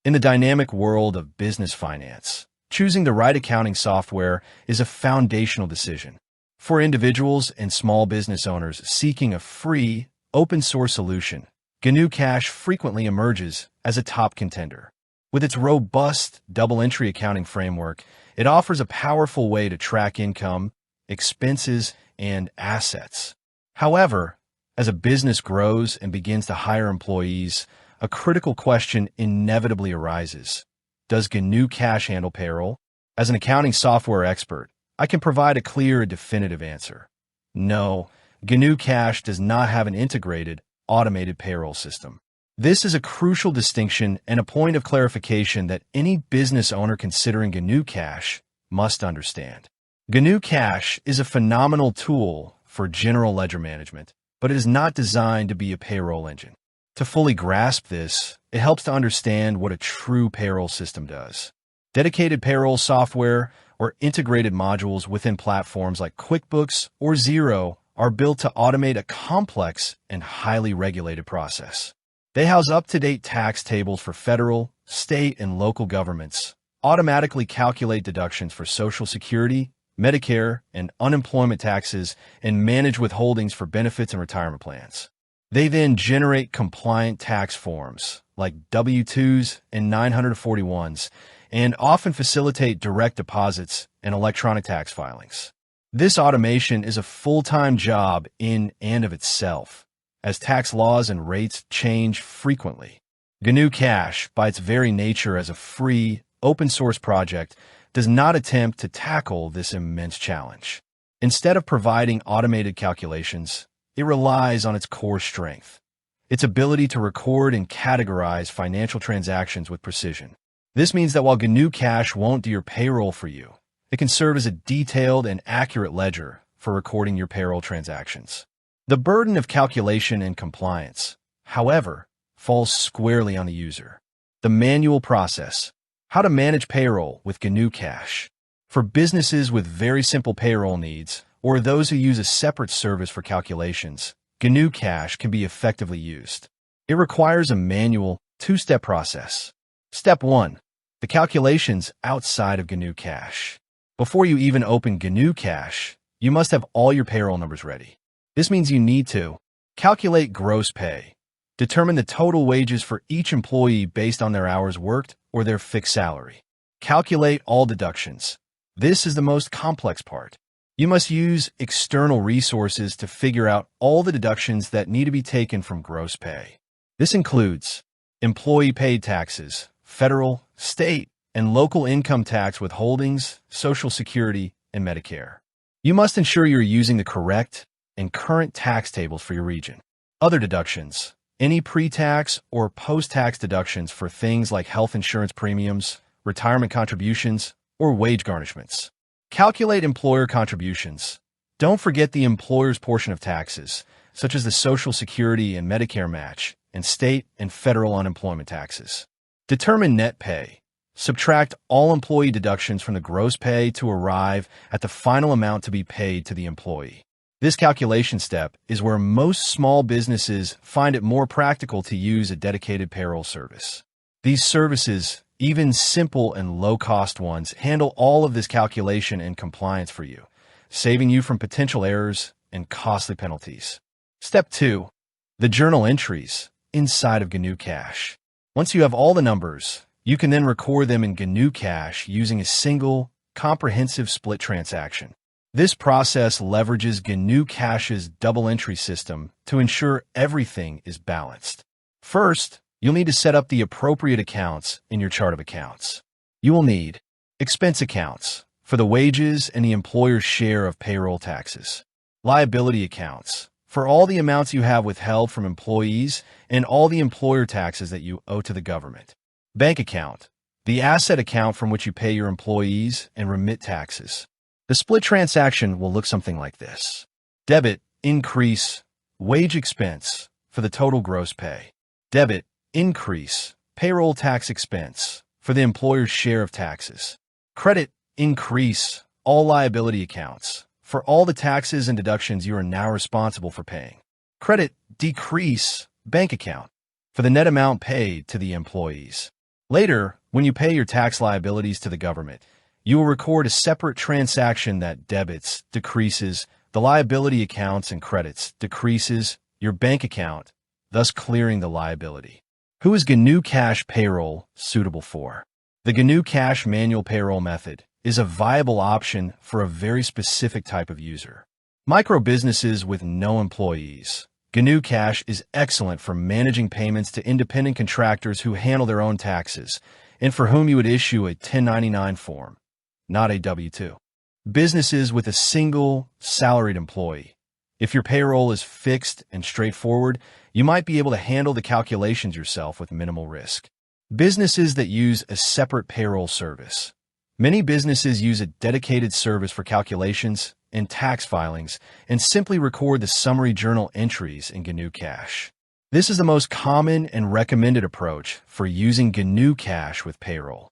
In the dynamic world of business finance, choosing the right accounting software is a foundational decision. For individuals and small business owners seeking a free, open-source solution, GnuCash frequently emerges as a top contender. With its robust double-entry accounting framework, it offers a powerful way to track income, expenses, and assets. However, as a business grows and begins to hire employees, a critical question inevitably arises. Does GnuCash handle payroll? As an accounting software expert, I can provide a clear and definitive answer. No, GnuCash does not have an integrated, automated payroll system. This is a crucial distinction and a point of clarification that any business owner considering GnuCash must understand. GnuCash is a phenomenal tool for general ledger management, but it is not designed to be a payroll engine. To fully grasp this, it helps to understand what a true payroll system does. Dedicated payroll software or integrated modules within platforms like QuickBooks or Xero are built to automate a complex and highly regulated process. They house up-to-date tax tables for federal, state, and local governments, automatically calculate deductions for Social Security, Medicare, and unemployment taxes, and manage withholdings for benefits and retirement plans. They then generate compliant tax forms like W-2s and 941s, and often facilitate direct deposits and electronic tax filings. This automation is a full-time job in and of itself, as tax laws and rates change frequently. GnuCash, by its very nature as a free, open-source project, does not attempt to tackle this immense challenge. Instead of providing automated calculations, it relies on its core strength, its ability to record and categorize financial transactions with precision. This means that while GnuCash won't do your payroll for you, it can serve as a detailed and accurate ledger for recording your payroll transactions. The burden of calculation and compliance, however, falls squarely on the user. The manual process, how to manage payroll with GnuCash. For businesses with very simple payroll needs, or those who use a separate service for calculations, GnuCash can be effectively used. It requires a manual, two-step process. Step 1. The calculations outside of GnuCash. Before you even open GnuCash, you must have all your payroll numbers ready. This means you need to calculate gross pay, determine the total wages for each employee based on their hours worked or their fixed salary. Calculate all deductions. This is the most complex part. You must use external resources to figure out all the deductions that need to be taken from gross pay. This includes employee paid taxes, federal, state, and local income tax withholdings, Social Security, and Medicare. You must ensure you're using the correct and current tax tables for your region. Other deductions, any pre-tax or post-tax deductions for things like health insurance premiums, retirement contributions, or wage garnishments. Calculate employer contributions. Don't forget the employer's portion of taxes, such as the Social Security and Medicare match, and state and federal unemployment taxes. Determine net pay. Subtract all employee deductions from the gross pay to arrive at the final amount to be paid to the employee. This calculation step is where most small businesses find it more practical to use a dedicated payroll service. These services, even simple and low-cost ones, handle all of this calculation and compliance for you, saving you from potential errors and costly penalties. Step 2. The journal entries inside of GnuCash. Once you have all the numbers, you can then record them in GnuCash using a single, comprehensive split transaction. This process leverages GnuCash's double-entry system to ensure everything is balanced. First, you'll need to set up the appropriate accounts in your chart of accounts. You will need expense accounts for the wages and the employer's share of payroll taxes, liability accounts for all the amounts you have withheld from employees and all the employer taxes that you owe to the government, bank account, the asset account from which you pay your employees and remit taxes. The split transaction will look something like this. Debit, increase, wage expense for the total gross pay. Debit, increase, payroll tax expense for the employer's share of taxes. Credit, increase, all liability accounts for all the taxes and deductions you are now responsible for paying. Credit, decrease, bank account for the net amount paid to the employees. Later, when you pay your tax liabilities to the government, you will record a separate transaction that debits, decreases, the liability accounts and credits, decreases, your bank account, thus clearing the liability. Who is GnuCash payroll suitable for? The GnuCash manual payroll method is a viable option for a very specific type of user. Micro businesses with no employees. GnuCash is excellent for managing payments to independent contractors who handle their own taxes and for whom you would issue a 1099 form, not a W-2. Businesses with a single salaried employee. If your payroll is fixed and straightforward, you might be able to handle the calculations yourself with minimal risk. Businesses that use a separate payroll service. Many businesses use a dedicated service for calculations and tax filings and simply record the summary journal entries in GnuCash. This is the most common and recommended approach for using GnuCash with payroll.